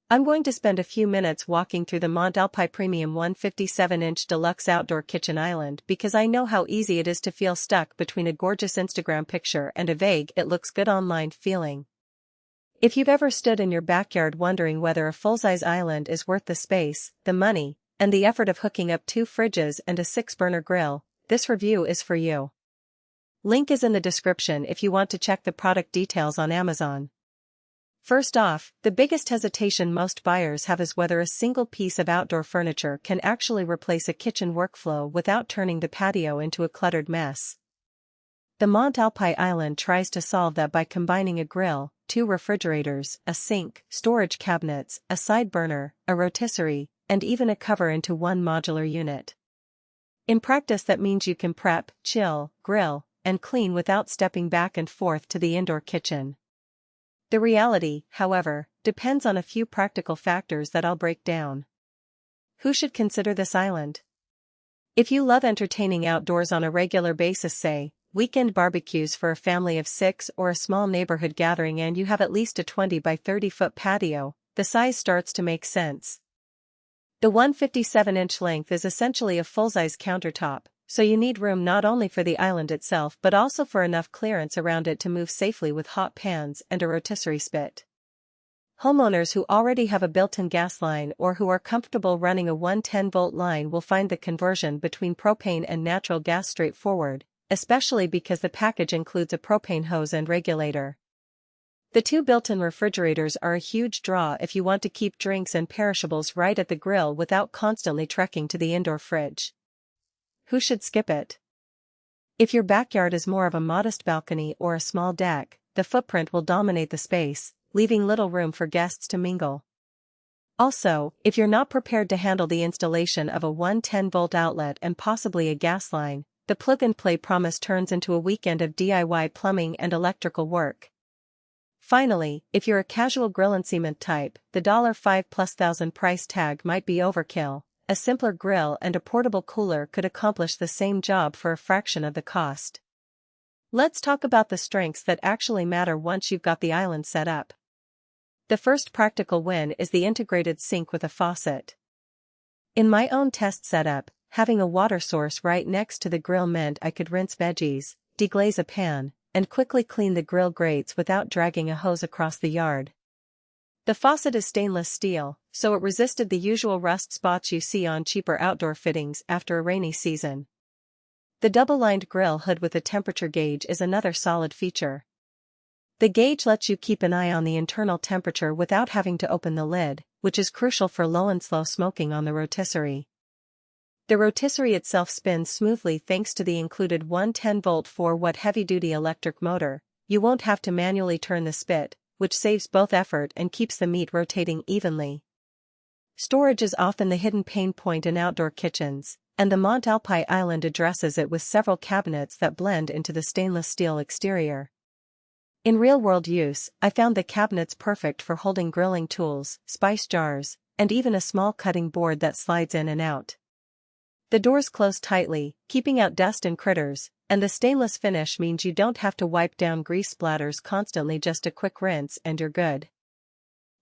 I'm going to spend a few minutes walking through the Mont Alpi Premium 157-inch Deluxe Outdoor Kitchen Island because I know how easy it is to feel stuck between a gorgeous Instagram picture and a vague "it looks good online" feeling. If you've ever stood in your backyard wondering whether a full-size island is worth the space, the money, and the effort of hooking up 2 fridges and a 6-burner grill, this review is for you. Link is in the description if you want to check the product details on Amazon. First off, the biggest hesitation most buyers have is whether a single piece of outdoor furniture can actually replace a kitchen workflow without turning the patio into a cluttered mess. The Mont Alpi Island tries to solve that by combining a grill, 2 refrigerators, a sink, storage cabinets, a side burner, a rotisserie, and even a cover into one modular unit. In practice, that means you can prep, chill, grill, and clean without stepping back and forth to the indoor kitchen. The reality, however, depends on a few practical factors that I'll break down. Who should consider this island? If you love entertaining outdoors on a regular basis, say, weekend barbecues for a family of 6 or a small neighborhood gathering, and you have at least a 20 by 30-foot patio, the size starts to make sense. The 157-inch length is essentially a full-size countertop, so you need room not only for the island itself but also for enough clearance around it to move safely with hot pans and a rotisserie spit. Homeowners who already have a built-in gas line or who are comfortable running a 110-volt line will find the conversion between propane and natural gas straightforward, especially because the package includes a propane hose and regulator. The 2 built-in refrigerators are a huge draw if you want to keep drinks and perishables right at the grill without constantly trekking to the indoor fridge. Who should skip it? If your backyard is more of a modest balcony or a small deck, the footprint will dominate the space, leaving little room for guests to mingle. Also, if you're not prepared to handle the installation of a 110-volt outlet and possibly a gas line, the plug-and-play promise turns into a weekend of DIY plumbing and electrical work. Finally, if you're a casual grill and cement type, the $5,000+ price tag might be overkill. A simpler grill and a portable cooler could accomplish the same job for a fraction of the cost. Let's talk about the strengths that actually matter once you've got the island set up. The first practical win is the integrated sink with a faucet. In my own test setup, having a water source right next to the grill meant I could rinse veggies, deglaze a pan, and quickly clean the grill grates without dragging a hose across the yard. The faucet is stainless steel, so it resisted the usual rust spots you see on cheaper outdoor fittings after a rainy season. The double-lined grill hood with a temperature gauge is another solid feature. The gauge lets you keep an eye on the internal temperature without having to open the lid, which is crucial for low and slow smoking on the rotisserie. The rotisserie itself spins smoothly thanks to the included 110-volt 4-watt heavy-duty electric motor. You won't have to manually turn the spit, which saves both effort and keeps the meat rotating evenly. Storage is often the hidden pain point in outdoor kitchens, and the Mont Alpi Island addresses it with several cabinets that blend into the stainless steel exterior. In real-world use, I found the cabinets perfect for holding grilling tools, spice jars, and even a small cutting board that slides in and out. The doors close tightly, keeping out dust and critters, and the stainless finish means you don't have to wipe down grease splatters constantly, just a quick rinse and you're good.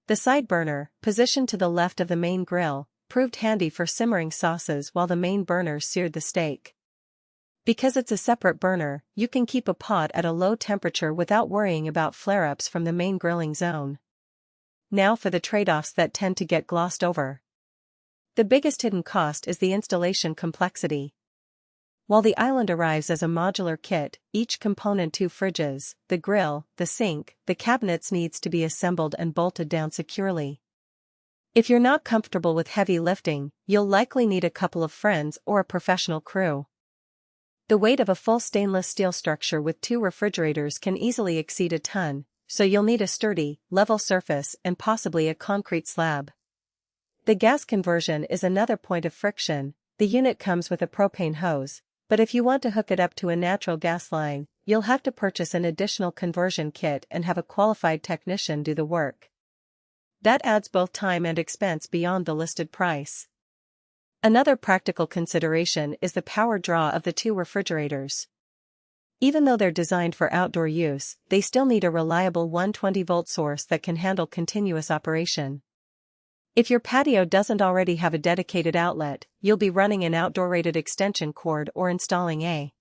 The side burner, positioned to the left of the main grill, proved handy for simmering sauces while the main burner seared the steak. Because it's a separate burner, you can keep a pot at a low temperature without worrying about flare-ups from the main grilling zone. Now for the trade-offs that tend to get glossed over. The biggest hidden cost is the installation complexity. While the island arrives as a modular kit, each component, 2 fridges, the grill, the sink, the cabinets, needs to be assembled and bolted down securely. If you're not comfortable with heavy lifting, you'll likely need a couple of friends or a professional crew. The weight of a full stainless steel structure with 2 refrigerators can easily exceed a ton, so you'll need a sturdy, level surface and possibly a concrete slab. The gas conversion is another point of friction. The unit comes with a propane hose, but if you want to hook it up to a natural gas line, you'll have to purchase an additional conversion kit and have a qualified technician do the work. That adds both time and expense beyond the listed price. Another practical consideration is the power draw of the 2 refrigerators. Even though they're designed for outdoor use, they still need a reliable 120-volt source that can handle continuous operation. If your patio doesn't already have a dedicated outlet, you'll be running an outdoor rated extension cord or installing a